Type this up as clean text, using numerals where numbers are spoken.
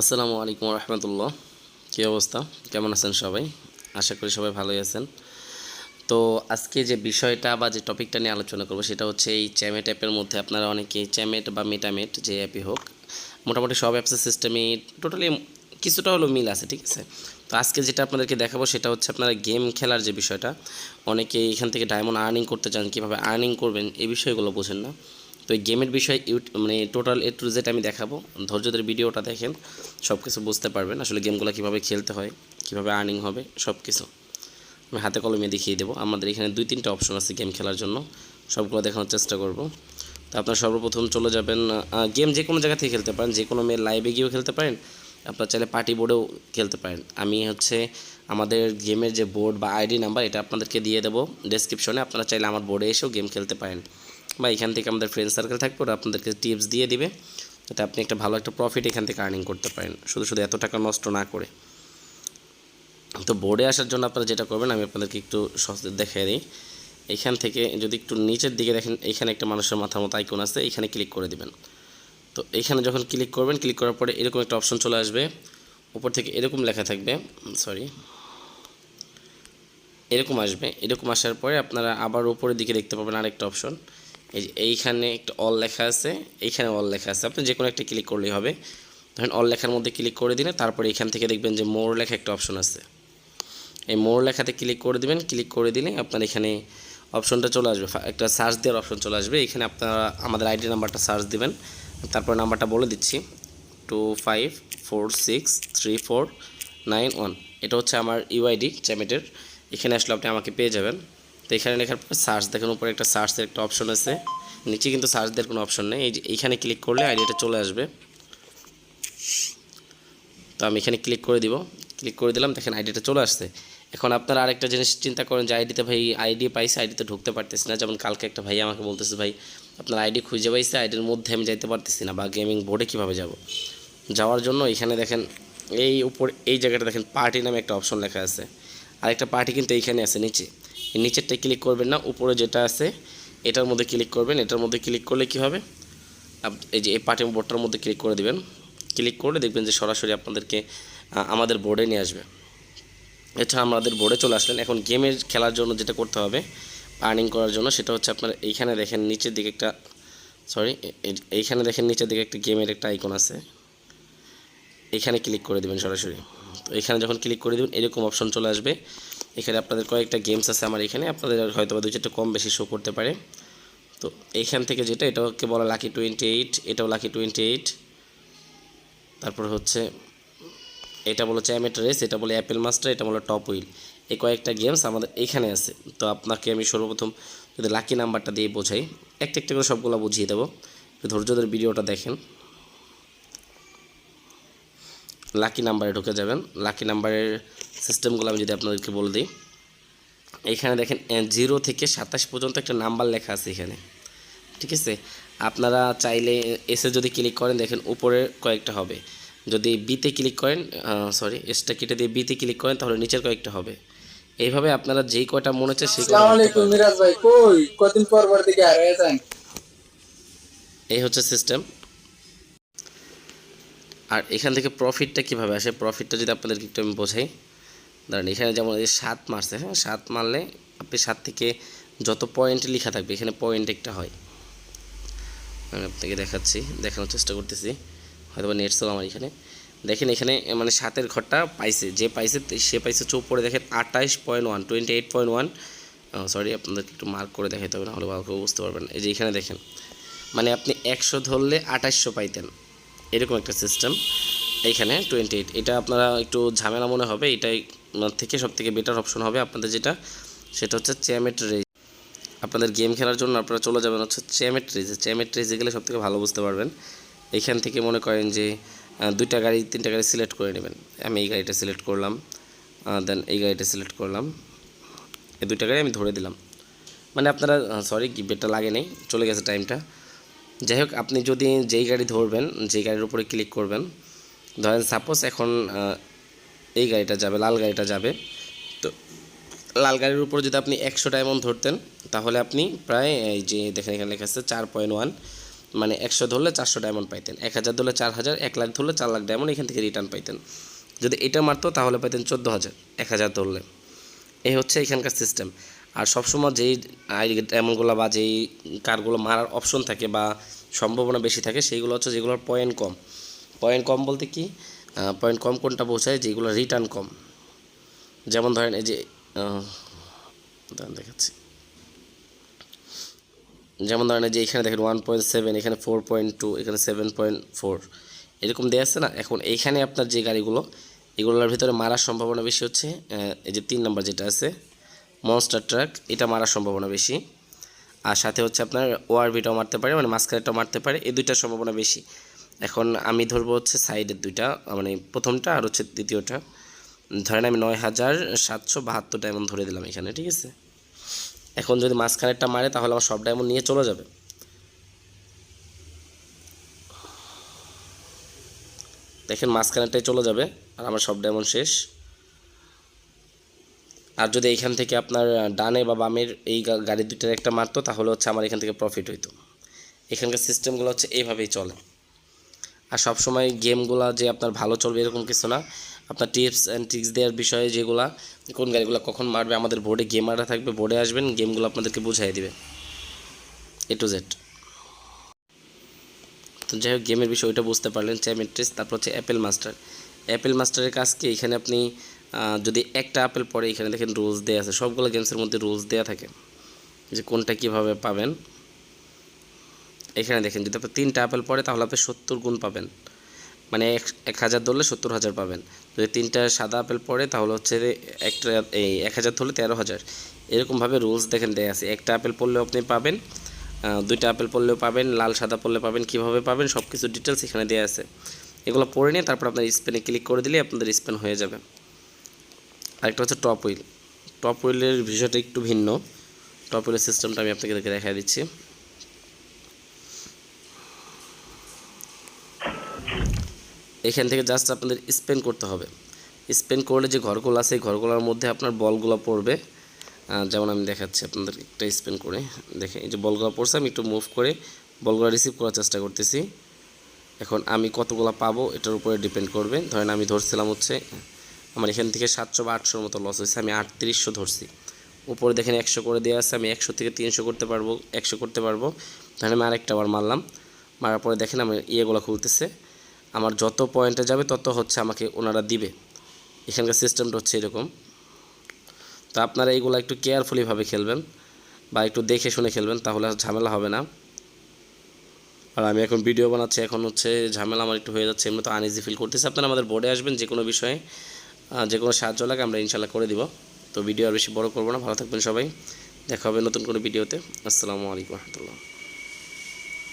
আসসালামু আলাইকুম রহমতুল্লাহ। কী অবস্থা, কেমন আছেন সবাই? আশা করি সবাই ভালোই আছেন। তো আজকে যে বিষয়টা বা যে টপিকটা নিয়ে আলোচনা করবো সেটা হচ্ছে এই চ্যামেট অ্যাপের মধ্যে আপনারা অনেকেই চ্যামেট বা মেটামেট যে অ্যাপই হোক, মোটামুটি সব অ্যাপসের সিস্টেমে টোটালি কিছুটা হলো মিল আছে, ঠিক আছে? তো আজকে যেটা আপনাদেরকে দেখাবো সেটা হচ্ছে আপনারা গেম খেলার যে বিষয়টা, অনেকে এখান থেকে ডায়মন্ড আর্নিং করতে চান, কীভাবে আর্নিং করবেন এই বিষয়গুলো বোঝেন না। তো এই গেমের বিষয় মানে টোটাল এ টু জেড আমি দেখাবো। ধৈর্য ধরে ভিডিওটা দেখেন, সব কিছু বুঝতে পারবেন আসলে গেমগুলো কীভাবে খেলতে হয়, কীভাবে আর্নিং হবে, সব কিছু আমি হাতে কলমে দেখিয়ে দেবো। আমাদের এখানে 2-3টা অপশন আছে গেম খেলার জন্য, সবগুলো দেখানোর চেষ্টা করব। তো আপনার সর্বপ্রথম চলে যাবেন, গেম যে কোনো জায়গা থেকে খেলতে পারেন, যে কোনো মেয়ের লাইভে গিয়েও খেলতে পারেন, আপনার চাইলে পার্টি বোর্ডেও খেলতে পারেন। আমি হচ্ছে আমাদের গেমের যে বোর্ড বা আইডি নাম্বার এটা আপনাদেরকে দিয়ে দেবো ডেসক্রিপশনে, আপনারা চাইলে আমার বোর্ডে এসেও গেম খেলতে পারেন, বা এখান থেকে আমাদের ফ্রেন্ড সার্কেল থাকবে, ওরা আপনাদেরকে টিপস দিয়ে দিবে, যাতে আপনি একটা ভালো একটা প্রফিট এখান থেকে আর্নিং করতে পারেন, শুধু শুধু এত টাকা নষ্ট না করে। তো বোর্ডে আসার জন্য আপনারা যেটা করবেন আমি আপনাদেরকে একটু সহজে দেখিয়ে দিই। এইখান থেকে যদি একটু নিচের দিকে দেখেন, এইখানে একটা মানুষের মাথার মতো আইকন আছে, এইখানে ক্লিক করে দিবেন। তো এইখানে যখন ক্লিক করবেন, ক্লিক করার পরে এরকম একটা অপশন চলে আসবে, উপর থেকে এরকম লেখা থাকবে, এরকম আসবে। এরকম আসার পরে আপনারা আবার উপরের দিকে দেখতে পাবেন আরেকটা অপশন, এই যে এইখানে একটা অল লেখা আছে, এইখানে অল লেখা আছে, আপনি যে কোনো একটা ক্লিক করলেই হবে। ধরেন অল লেখার মধ্যে ক্লিক করে দিলে তারপরে এখান থেকে দেখবেন যে মোর লেখা একটা অপশন আছে, এই মোর লেখাতে ক্লিক করে দিবেন। ক্লিক করে দিলে আপনার এখানে অপশনটা চলে আসবে, একটা সার্চ দেওয়ার অপশন চলে আসবে। এখানে আপনারা আমাদের আইডি নাম্বারটা সার্চ দিবেন, তারপর নাম্বারটা বলে দিচ্ছি 25463491। এটা হচ্ছে আমার ইউআইডি চ্যামেটের। এখানে আসলে আপনি আমাকে পেয়ে যাবেন। তো এখানে লেখার পর সার্চ দেখেন, উপরে একটা সার্চের একটা অপশন আছে, নিচে কিন্তু সার্চ দেওয়ার কোনো অপশন নেই। এই যে এইখানে ক্লিক করলে আইডিটা চলে আসবে। তো আমি এখানে ক্লিক করে দিব, ক্লিক করে দিলাম, দেখেন আইডিটা চলে আসছে। এখন আপনারা আরেকটা জিনিস চিন্তা করেন যে আইডিতে ভাই আইডি পাইছে, আইডিতে ঢুকতে পারতেছি না। যেমন কালকে একটা ভাই আমাকে বলতেছে, ভাই আপনার আইডি খুঁজে পাইছে, আইডির মধ্যে আমি যাইতে পারতেছি না, বা গেমিং বোর্ডে কীভাবে যাব। যাওয়ার জন্য এখানে দেখেন এই উপর এই জায়গাটা দেখেন পার্টি নামে একটা অপশন লেখা আছে, আরেকটা পার্টি কিন্তু এইখানে আছে নিচে। এই নিচেরটায় ক্লিক করবেন না, উপরে যেটা আছে এটার মধ্যে ক্লিক করবেন। এটার মধ্যে ক্লিক করলে কী হবে, এই যে এই পার্টি বোর্ডটার মধ্যে ক্লিক করে দিবেন। ক্লিক করলে দেখবেন যে সরাসরি আপনাদেরকে আমাদের বোর্ডে নিয়ে আসবে। এটা আমাদের বোর্ডে চলে আসলেন। এখন গেমের খেলার জন্য যেটা করতে হবে আর্নিং করার জন্য, সেটা হচ্ছে আপনার এইখানে দেখেন নিচের দিকে একটা এইখানে দেখেন নিচের দিকে একটা গেমের একটা আইকন আছে, এখানে ক্লিক করে দেবেন সরাসরি। তো এখানে যখন ক্লিক করে দেবেন এরকম অপশন চলে আসবে। এখানে আপনাদের কয়েকটা গেমস আছে আমার এখানে, আপনাদের হয়তো বা 2-4টা কম বেশি শো করতে পারে। তো এইখান থেকে যেটা, এটাকে বলা লাকি 28, এটাও লাকি 28, তারপর হচ্ছে এটা বলো চ্যামেট রেস, এটা বলে অ্যাপেল মাস্টার, এটা বলো টপ হুইল। এই কয়েকটা গেমস আমাদের এখানে আছে। তো আপনাকে আমি সর্বপ্রথম যদি লাকি নাম্বারটা দিয়ে বোঝাই, একটা একটা করে সবগুলো বুঝিয়ে দেবো, ধৈর্য ধরে ভিডিওটা দেখেন। লাকি নাম্বারে ঢুকে যাবেন। লাকি নাম্বারের সিস্টেমগুলো আমি যদি আপনাদেরকে বলে দিই, এইখানে দেখেন 0 থেকে 27 পর্যন্ত একটা নাম্বার লেখা আছে এখানে, ঠিক আছে? আপনারা চাইলে এসে যদি ক্লিক করেন দেখেন উপরে কয়েকটা হবে, যদি বিতে ক্লিক করেন, এসটা কেটে দিয়ে বিতে ক্লিক করেন তাহলে নিচের কয়েকটা হবে। এইভাবে আপনারা যেই কয়টা মনে হচ্ছে সেই কয়টা আসসালামু ধরতে আলাইকুম পারবেন। মিরাজ ভাই, কই কদিন পর দিকে হারিয়ে যান। এই হচ্ছে সিস্টেম। আর এখান থেকে প্রফিটটা কীভাবে আসে, প্রফিটটা যদি আপনাদেরকে একটু আমি বোঝাই। ধরেন এখানে যেমন এই 7 মারছে, হ্যাঁ 7 মারলে আপনি 7 থেকে যত পয়েন্ট লেখা থাকবে এখানে পয়েন্ট একটা হয়। আমি আপনাকে দেখাচ্ছি, দেখানোর চেষ্টা করতেছি, হয়তো বা নেট স্লো আমার এখানে। দেখেন এখানে মানে 7-এর ঘরটা পাইছে, যে পাইছে সে পাইছে পরে দেখেন 28.1, 28.1। আপনাদেরকে একটু মার্ক করে দেখাতে হবে, নাহলে ভালো বুঝতে পারবেন না। এই যে এখানে দেখেন, মানে আপনি 100 ধরলে 2800 পাইতেন, এরকম একটা সিস্টেম। এইখানে 28, এটা আপনারা একটু ঝামেলা মনে হবে, এটাই থেকে সব থেকে বেটার অপশন হবে আপনাদের যেটা, সেটা হচ্ছে চ্যামেট রেজ। আপনাদের গেম খেলার জন্য আপনারা চলে যাবেন হচ্ছে চ্যামেট রেজে। চ্যামেট রেজে গেলে সবথেকে ভালো বুঝতে পারবেন। এইখান থেকে মনে করেন যে 2টা গাড়ি 3টা গাড়ি সিলেক্ট করে নেবেন। আমি এই গাড়িটা সিলেক্ট করলাম, দেন এই গাড়িটা সিলেক্ট করলাম, এই 2টা গাড়ি আমি ধরে দিলাম। মানে আপনারা গিফটটা লাগে নেই, চলে গেছে টাইমটা। যাই হোক, আপনি যদি যেই গাড়ি ধরবেন, যেই গাড়ির উপরে ক্লিক করবেন, ধরেন সাপোজ এখন এই গাড়িটা যাবে, লাল গাড়িটা যাবে। তো লাল গাড়ির উপর যদি আপনি 100 ডায়মন্ড ধরতেন তাহলে আপনি প্রায় এই যে দেখেন এখানে লেখা আছে 4.1, মানে 100 ধরলে 400 ডায়মন্ড পাইতেন, 1000 ধরলে 4000, 1 লাখ ধরলে 4 লাখ ডায়মন্ড এখান থেকে রিটার্ন পাইতেন। যদি এটা মারতো তাহলে পাইতেন 14000 1000 ধরলে। এই হচ্ছে এখানকার সিস্টেম। আর সবসময় যেই ডায়মন্ডগুলো বা যেই কার্ডগুলো মারার অপশন থাকে বা সম্ভাবনা বেশি থাকে সেইগুলো হচ্ছে যেগুলোর পয়েন্ট কম। পয়েন্ট কম বলতে কি, পয়েন্ট কম কোনটা বোঝায়, যেগুলো রিটার্ন কম। যেমন ধরেন এই যে দেখাচ্ছি, যেমন ধরেন যে এখানে দেখেন 1.7, এখানে 4.2, এখানে 7.4 এরকম দেওয়া আছে না। এখন এইখানে আপনার যে গাড়িগুলো এগুলোর ভিতরে মারার সম্ভাবনা বেশি হচ্ছে এই যে 3 নাম্বার যেটা আছে মনস্টার ট্রাক, এটা মারার সম্ভাবনা বেশি। আর সাথে হচ্ছে আপনার ওআরভিটাও মারতে পারে, মানে মাঝখানেরটাও মারতে পারে, এই দুইটার সম্ভাবনা বেশি। এখন আমি ধরবো হচ্ছে সাইডের দুইটা, মানে প্রথমটা আর হচ্ছে দ্বিতীয়টা। ধরেন আমি 9772 ডায়মন্ড ধরে দিলাম এখানে, ঠিক আছে। এখন যদি মাঝখানেরটা মারে তাহলে আমার সব ডায়মন্ড নিয়ে চলে যাবে। দেখেন মাঝখানেরটাই চলে যাবে আর আমার সব ডায়মন্ড শেষ। আর যদি এইখান থেকে আপনার ডানে বা বামের এই গাড়ি দুইটার একটা মারতো তাহলে হচ্ছে আমার এখান থেকে প্রফিট হইতো। এখানকার সিস্টেমগুলো হচ্ছে এইভাবেই চলে। আর সবসময় গেমগুলো যে আপনার ভালো চলবে এরকম কিছু না। আপনার টিপস অ্যান্ড ট্রিক্স দেওয়ার বিষয়ে যেগুলা, কোন গাড়িগুলো কখন মারবে, আমাদের বোর্ডে গেমাররা থাকবে, বোর্ডে আসবেন, গেমগুলো আপনাদেরকে বুঝাই দিবে A to Z। তো যাই হোক, গেমের বিষয় ওইটা বুঝতে পারলেন, চ্যামেট্রিস। তারপর হচ্ছে অ্যাপেল মাস্টার। অ্যাপেল মাস্টারের কাজ কি, এখানে আপনি যদি একটা আপেল পরে এখানে দেখেন রুলস দেওয়া আছে, সবগুলো গেমসের মধ্যে রুলস দেওয়া থাকে যে কোনটা কীভাবে পাবেন। এখানে দেখেন যদি আপনার 3টা আপেল পড়ে তাহলে আপনি 70 গুণ পাবেন, মানে 1000 ধরলে 70,000 পাবেন। যদি 3টা সাদা আপেল পড়ে তাহলে হচ্ছে একটা এই 1000 ধরলে 13,000। এরকমভাবে রুলস দেখেন দেয়া আছে। একটা আপেল পড়লেও আপনি পাবেন, 2টা আপেল পড়লেও পাবেন, লাল সাদা পড়লে পাবেন, কীভাবে পাবেন সব কিছু ডিটেলস এখানে দেওয়া আছে। এগুলো পড়ে নিয়ে তারপর আপনার স্পেনে ক্লিক করে দিলে আপনাদের স্পেন হয়ে যাবে। আরেকটা হচ্ছে টপ হুইল। টপ হুইলের বিষয়টা একটু ভিন্ন। টপ হুইলের সিস্টেমটা আমি আপনাকে দেখা দিচ্ছি। এখান থেকে জাস্ট আপনাদের স্পেন করতে হবে। স্পেন করলে যে ঘরগুলো আছে এই ঘরগুলোর মধ্যে আপনার বলগুলো পড়বে। যেমন আমি দেখাচ্ছি আপনাদের একটা স্পেন করে দেখে, এই যে বলগুলো পড়ছে আমি একটু মুভ করে বলগুলো রিসিভ করার চেষ্টা করতেছি। এখন আমি কতগুলো পাবো এটার উপরে ডিপেন্ড করবে। ধরেন আমি ধরছিলাম হচ্ছে আমার এখান থেকে 700 বা 800-র মতো লস হয়েছে, আমি 3800 ধরছি। উপরে দেখেন 100 করে দেওয়া আছে, আমি 100 থেকে 300 করতে পারবো, 100 করতে পারবো। ধরেন আমি আরেকটা বার মারলাম, মারার পরে দেখেন আমার ইয়েগুলো খুলতেছে। আমার যত পয়েন্টে যাবে তত হচ্ছে আমাকে ওনারা দিবে। এখানকার সিস্টেমটা হচ্ছে এরকম। তো আপনারা এইগুলো একটু কেয়ারফুলিভাবে খেলবেন বা একটু দেখে শুনে খেলবেন, তাহলে ঝামেলা হবে না। আর আমি এখন ভিডিও বানাচ্ছি, এখন হচ্ছে ঝামেলা আমার একটু হয়ে যাচ্ছে, এমনি তো আনইজি ফিল করতেছি। আপনারা আমাদের বোর্ডে আসবেন, যে কোনো বিষয়ে যে কোনো সাহায্য লাগে আমরা ইনশাল্লাহ করে দিব। তো ভিডিও আর বেশি বড় করবো না, ভালো থাকবেন সবাই, দেখা হবে নতুন কোনো ভিডিওতে। আসসালামু আলাইকুম রহমতুল্লাহ।